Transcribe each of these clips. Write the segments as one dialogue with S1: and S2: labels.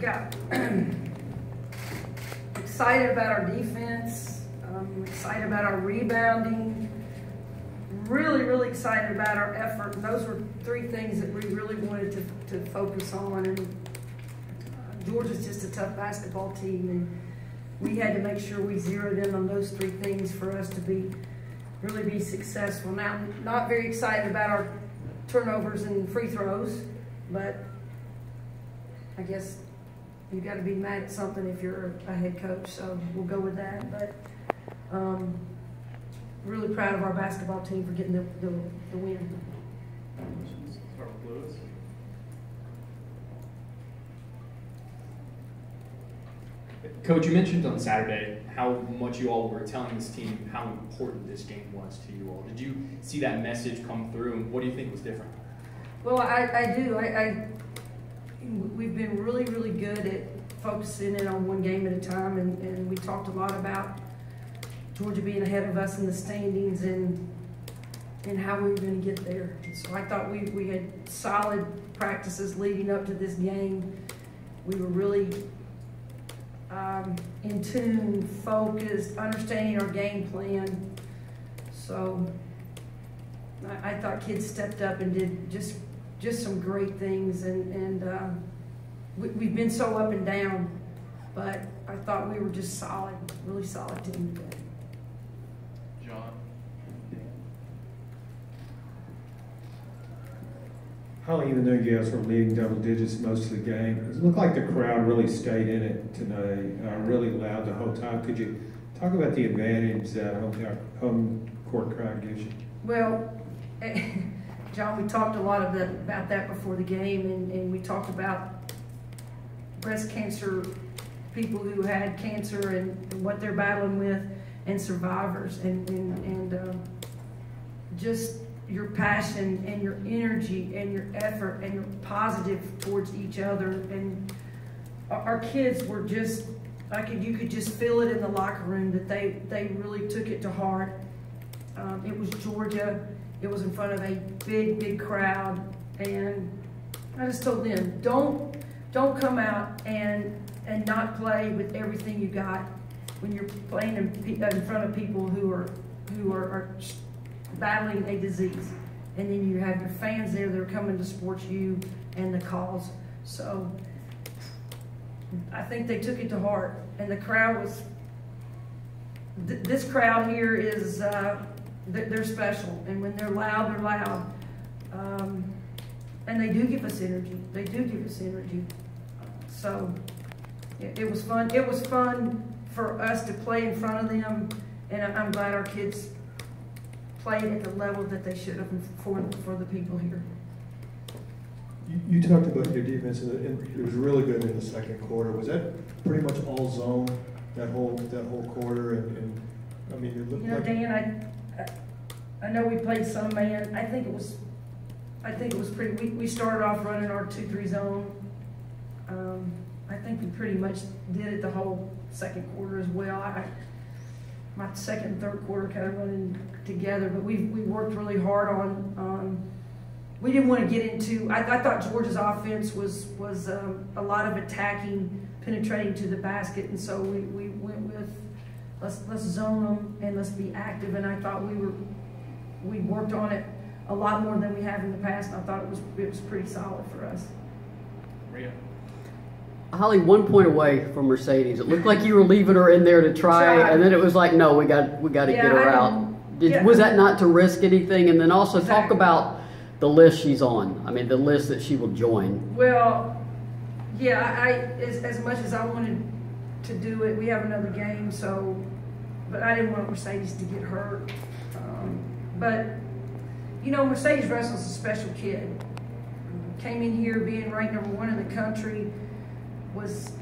S1: got excited about our defense, excited about our rebounding, really excited about our effort. And those were three things that we really wanted to focus on. And Georgia's just a tough basketball team, and we had to make sure we zeroed in on those three things for us to really be successful. Now, not very excited about our turnovers and free throws, but I guess you got to be mad at something if you're a head coach, so we'll go with that. But really proud of our basketball team for getting the win.
S2: Coach, you mentioned on Saturday how much you all were telling this team how important this game was to you all. Did you see that message come through, and what do you think was different?
S1: Well, I do. We've been really good at focusing in on one game at a time, and we talked a lot about Georgia being ahead of us in the standings and how we were going to get there. And so I thought we had solid practices leading up to this game. We were really in tune, focused, understanding our game plan. So I thought kids stepped up and did just some great things, and we've been so up and down, but I thought we were just solid, really solid team today.
S2: John?
S3: Holly, even though you guys were leading double digits most of the game, it looked like the crowd really stayed in it today, really loud the whole time. Could you talk about the advantage that home court crowd gives you?
S1: Well, John, we talked a lot about that before the game, and we talked about breast cancer, people who had cancer and what they're battling with, and survivors, and just your passion and your energy and your effort and your positive towards each other. And our kids were just, you could just feel it in the locker room that they really took it to heart. It was Georgia. It was in front of a big crowd, and I just told them, don't come out and not play with everything you got when you're playing in front of people who are battling a disease, and then you have your fans there that are coming to support you and the cause. So I think they took it to heart, and the crowd was. This crowd here is. They're special, and when they're loud, they're loud. And they do give us energy. They do give us energy. So it was fun. It was fun for us to play in front of them, and I'm glad our kids played at the level that they should have for the people here.
S4: You talked about your defense, and it was really good in the second quarter. Was that pretty much all zone that whole quarter? And I mean, it looked like.
S1: Dan, I know we played some man. I think it was pretty. We started off running our 2-3 zone. I think we pretty much did it the whole second quarter as well. My second and third quarter kind of running together, but we worked really hard on. We didn't want to get into. I thought Georgia's offense was a lot of attacking, penetrating to the basket, and so we went with let's zone them and let's be active. And I thought we worked on it a lot more than we have in the past, and I thought it was pretty solid for us.
S2: Maria?
S5: Holly, 1 point away from Mercedes. It looked like you were leaving her in there to try, and then it was like, no, we got to get her out. Was that not to risk anything? And then also talk about the list she's on. I mean, the list that she will join.
S1: Well, yeah, as much as I wanted to do it, we have another game, so, but I didn't want Mercedes to get hurt. But, you know, Mercedes Russell's a special kid. Came in here being ranked #1 in the country, was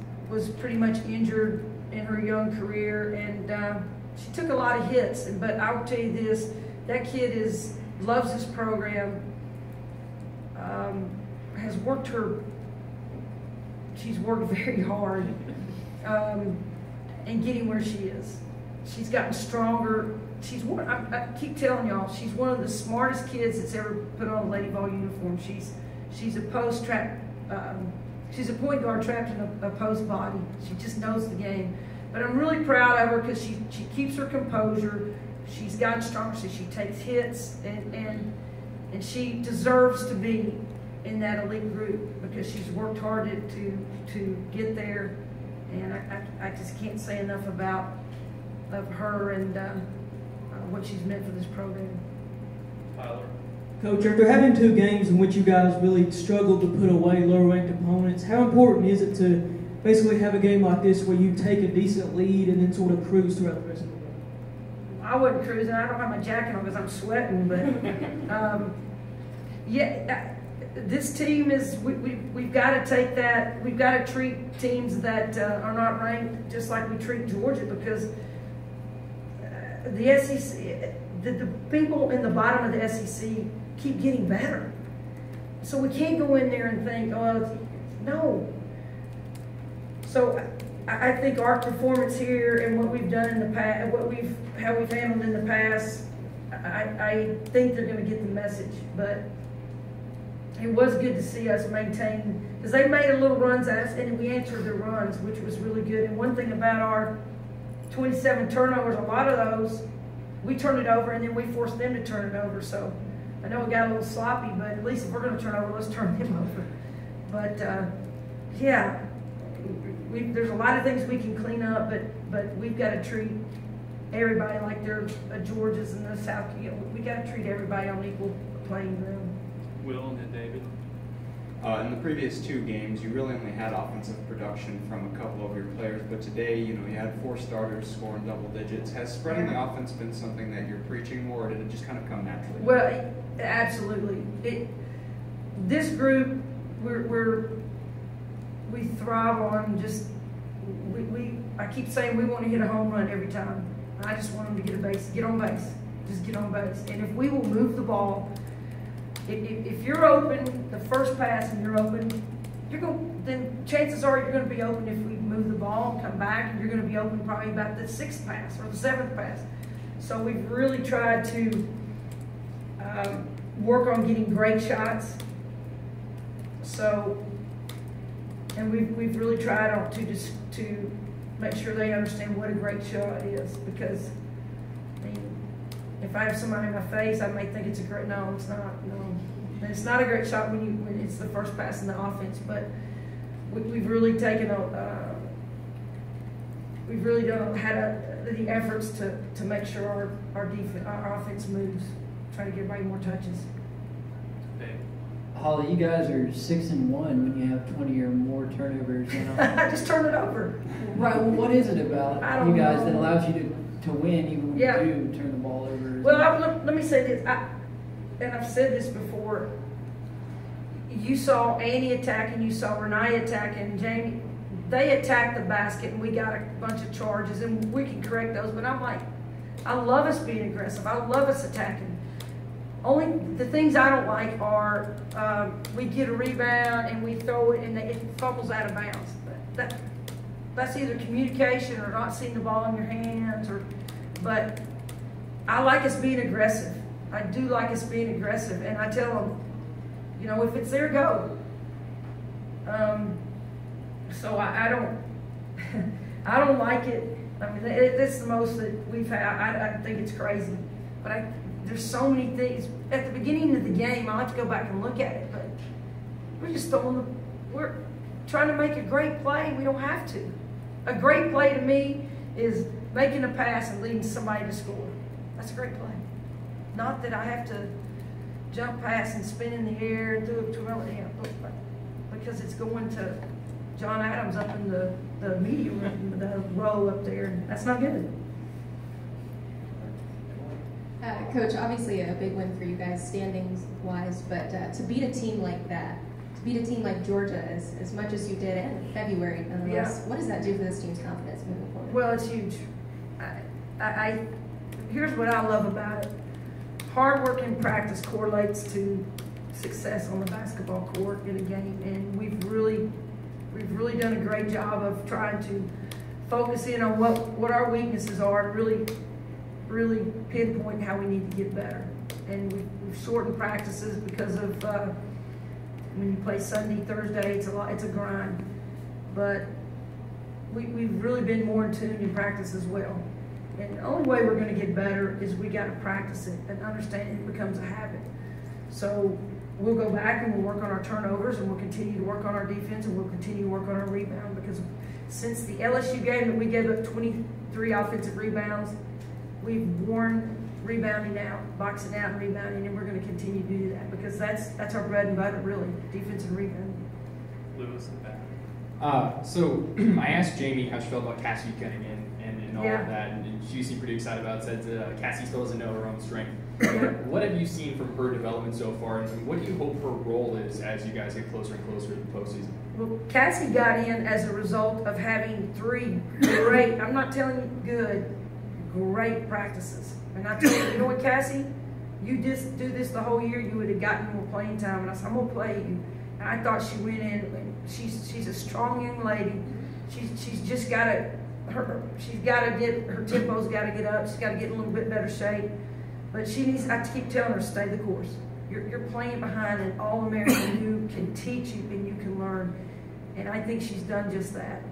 S1: pretty much injured in her young career, and she took a lot of hits. But I will tell you this, that kid loves this program, has worked she's worked very hard in getting where she is. She's gotten stronger. I keep telling y'all, she's one of the smartest kids that's ever put on a Lady Vol uniform. She's a post-track She's a point guard trapped in a post body. She just knows the game. But I'm really proud of her because she keeps her composure. She's gotten stronger, so she takes hits, and she deserves to be in that elite group because she's worked hard to get there. And I just can't say enough about of her and what she's meant for this program.
S2: Tyler.
S6: Coach, after having 2 games in which you guys really struggled to put away lower-ranked opponents, how important is it to basically have a game like this where you take a decent lead and then sort of cruise throughout the rest of the game?
S1: I wasn't cruising. I don't have my jacket on because I'm sweating, but yeah, this team is. We've got to take that. We've got to treat teams that are not ranked just like we treat Georgia because the SEC, the people in the bottom of the SEC keep getting better. So we can't go in there and think, oh, no. So I think our performance here and what we've done in the past, how we've handled in the past, I think they're going to get the message. But it was good to see us maintain, because they made a little runs at us, and we answered their runs, which was really good. And one thing about our 27 turnovers, a lot of those, we turned it over, and then we forced them to turn it over. So I know it got a little sloppy, but at least if we're going to turn over, let's turn them over. But, yeah, there's a lot of things we can clean up, but we've got to treat everybody like they're Georgia's and the South. You know, we got to treat everybody on equal playing ground.
S2: Will and then David.
S7: In the previous 2 games, you really only had offensive production from a couple of your players, but today, you had 4 starters scoring double digits. Has spreading the offense been something that you're preaching more, or did it just kind of come naturally?
S1: Well, absolutely. This group, we thrive on just I keep saying we want to hit a home run every time. I just want them to get on base, just get on base. And if we will move the ball. If you're open, the first pass, and you're open, then chances are you're going to be open if we move the ball and come back, and you're going to be open probably about the 6th pass or the 7th pass. So we've really tried to work on getting great shots. So, and we've really tried to make sure they understand what a great shot is, because if I have somebody in my face, I may think it's a great. No, it's not. No, and it's not a great shot when it's the first pass in the offense. But we've really taken we've really had the efforts to make sure our offense moves, try to get everybody more touches.
S8: Holly, you guys are 6-1 when you have 20 or more turnovers.
S1: I just turn it over.
S8: Right. Well, what is it about you guys that allows you to win even when you do turn the ball over?
S1: Well, let me say this, and I've said this before. You saw Annie attacking, you saw Renee attacking, Jamie. They attacked the basket, and we got a bunch of charges, and we can correct those. But I'm like, I love us being aggressive. I love us attacking. Only the things I don't like are we get a rebound and we throw it and it fumbles out of bounds. That's either communication or not seeing the ball in your hands. But I like us being aggressive. I do like us being aggressive, and I tell them, if it's there, go. So I don't like it. I mean, it's the most that we've had. I think it's crazy, but there's so many things. At the beginning of the game, I'll have to go back and look at it, but we're trying to make a great play. We don't have to. A great play to me is making a pass and leading somebody to score. That's a great play. Not that I have to jump past and spin in the air and do it to because it's going to John Adams up in the media room, the row up there. That's not good.
S9: Coach, obviously a big win for you guys standings-wise, but to beat a team like that, to beat a team like Georgia as much as you did in February, nonetheless, what does that do for this team's confidence moving forward?
S1: Well, it's huge. Here's what I love about it. Hard work and practice correlates to success on the basketball court in a game, and we've really done a great job of trying to focus in on what our weaknesses are and really pinpoint how we need to get better. And we've shortened practices because of When you play Sunday, Thursday, it's a grind. But we've really been more in tune in practice as well. And the only way we're going to get better is we got to practice it and understand it becomes a habit. So we'll go back and we'll work on our turnovers, and we'll continue to work on our defense, and we'll continue to work on our rebound, because since the LSU game that we gave up 23 offensive rebounds, we've worn rebounding out, boxing out and rebounding, and we're going to continue to do that because that's our bread and butter, really, defense and rebounding.
S2: Lewis in the back. So I asked Jamie how she felt about Cassie getting in and all of that, and she seemed pretty excited about it. Said Cassie still doesn't know her own strength. What have you seen from her development so far, and what do you hope her role is as you guys get closer and closer to the postseason?
S1: Well, Cassie got in as a result of having 3 great, I'm not telling you good, great practices. And I told her, you know what, Cassie, you just do this the whole year, you would have gotten more playing time. And I said, I'm going to play you. And I thought she went in, and she's a strong young lady. She's just got to, she's got to get, her tempo's got to get up. She's got to get in a little bit better shape. But she needs, I keep telling her, stay the course. You're playing behind an All-American who can teach you and you can learn. And I think she's done just that.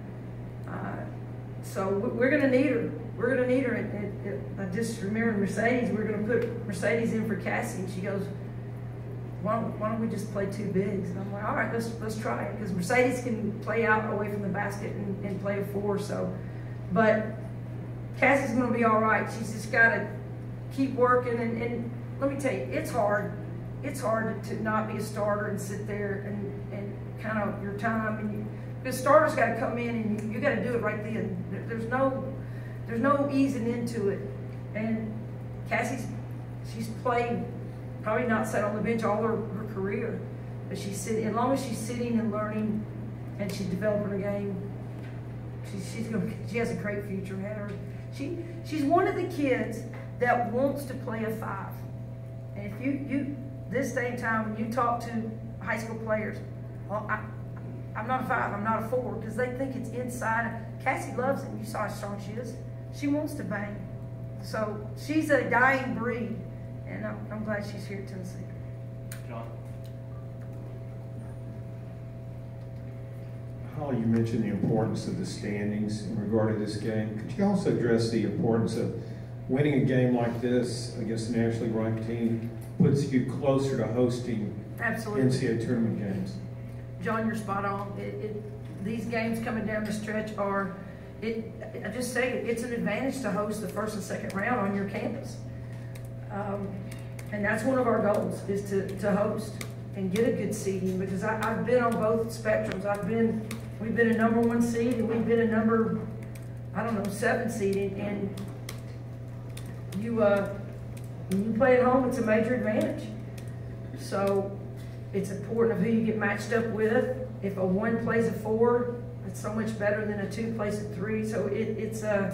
S1: So we're going to need her. We're going to need her. And I just remember Mercedes, we're going to put Mercedes in for Cassie. And she goes, why don't we just play 2 bigs? And I'm like, all right, let's try it. Because Mercedes can play out away from the basket and play a 4. So, but Cassie's going to be all right. She's just got to keep working. And let me tell you, it's hard. It's hard to not be a starter and sit there and kind of your time. And the starter's got to come in and you got to do it right then. There's no easing into it. And she's played, probably not sat on the bench all her career, but as long as she's sitting and learning and she's developing her game, she has a great future ahead of her. She's one of the kids that wants to play a 5. And if you this day and time, when you talk to high school players, well, I'm not a 5, I'm not a 4, because they think it's inside. Cassie loves it. You saw how strong she is. She wants to bang. So she's a dying breed, and I'm glad she's here at Tennessee.
S2: John?
S3: Holly, you mentioned the importance of the standings in regard to this game. Could you also address the importance of winning a game like this against a nationally ranked team puts you closer to hosting
S1: Absolutely.
S3: NCAA tournament games?
S1: John, you're spot on. These games coming down the stretch are, I just say it's an advantage to host the first and second round on your campus. And that's one of our goals, is to host and get a good seeding, because I've been on both spectrums. We've been a number 1 seed, and we've been a number, 7 seed. And when you play at home, it's a major advantage. So it's important of who you get matched up with. If a 1 plays a 4, it's so much better than a 2 plays a 3. So it's a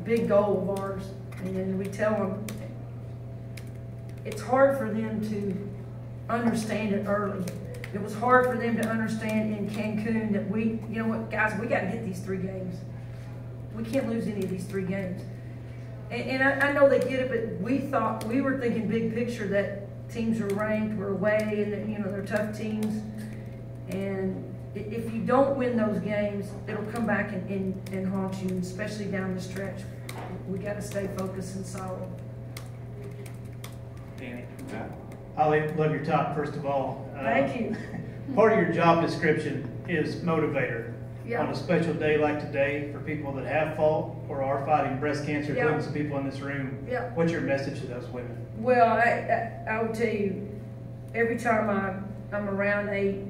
S1: big goal of ours. And we tell them it's hard for them to understand it early. It was hard for them to understand in Cancun that you know what, guys, we got to get these 3 games. We can't lose any of these 3 games. And I know they get it, but we were thinking big picture that teams are ranked, we're away, and that, they're tough teams. And if you don't win those games, it'll come back and haunt you, especially down the stretch. We got to stay focused and solid.
S2: Danny?
S10: Holly, love your talk, first of all.
S1: Thank you.
S10: Part of your job description is motivator.
S1: Yeah.
S10: On a special day like today, for people that have fought or are fighting breast cancer, including some people in this room, what's your message to those women?
S1: Well, I will tell you, every time I'm around a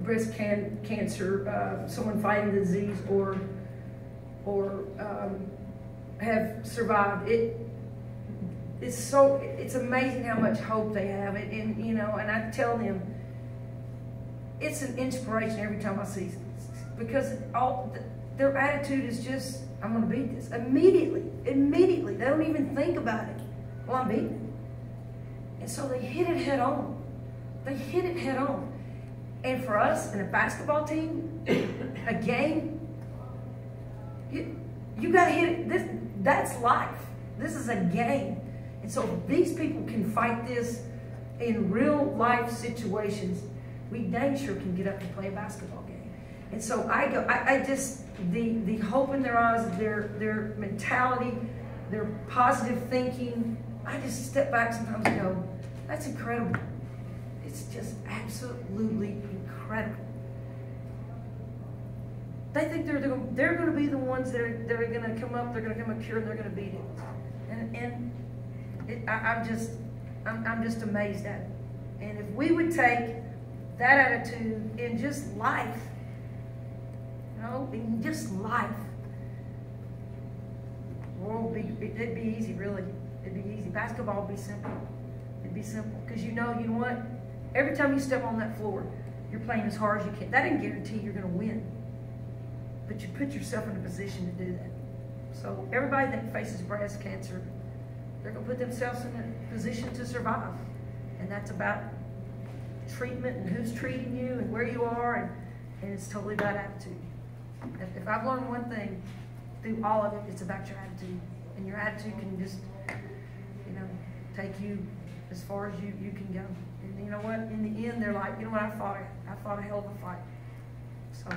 S1: breast cancer, someone fighting the disease or have survived, it's amazing how much hope they have. And I tell them, it's an inspiration every time I see them, because their attitude is just, I'm going to beat this. Immediately. They don't even think about it. Well, I'm beating it. And so they hit it head on. And for us in a basketball team, a game, you got to hit it. That's life. This is a game. And so if these people can fight this in real life situations, we dang sure can get up and play a basketball game. And so I just, the hope in their eyes, their mentality, their positive thinking, I just step back sometimes and go, that's incredible. It's just absolutely incredible. They think they're going to be the ones that are going to come up, they're going to come up here, and they're going to beat it. I'm just amazed at it. And if we would take that attitude in just life, in just life, it'd be easy, really. It'd be easy. Basketball would be simple. It'd be simple. Because you know what? Every time you step on that floor, you're playing as hard as you can. That doesn't guarantee you're going to win. But you put yourself in a position to do that. So everybody that faces breast cancer, they're going to put themselves in a position to survive. And that's about treatment and who's treating you and where you are. And it's totally about attitude. If I've learned one thing through all of it, it's about your attitude. And your attitude can just, take you as far as you can go. And you know what? In the end, they're like, you know what? I fought a hell of a fight. So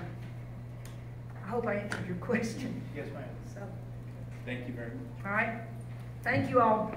S1: I hope I answered your question.
S10: Yes, ma'am.
S1: So
S7: Thank you very much.
S1: all right. Thank you all.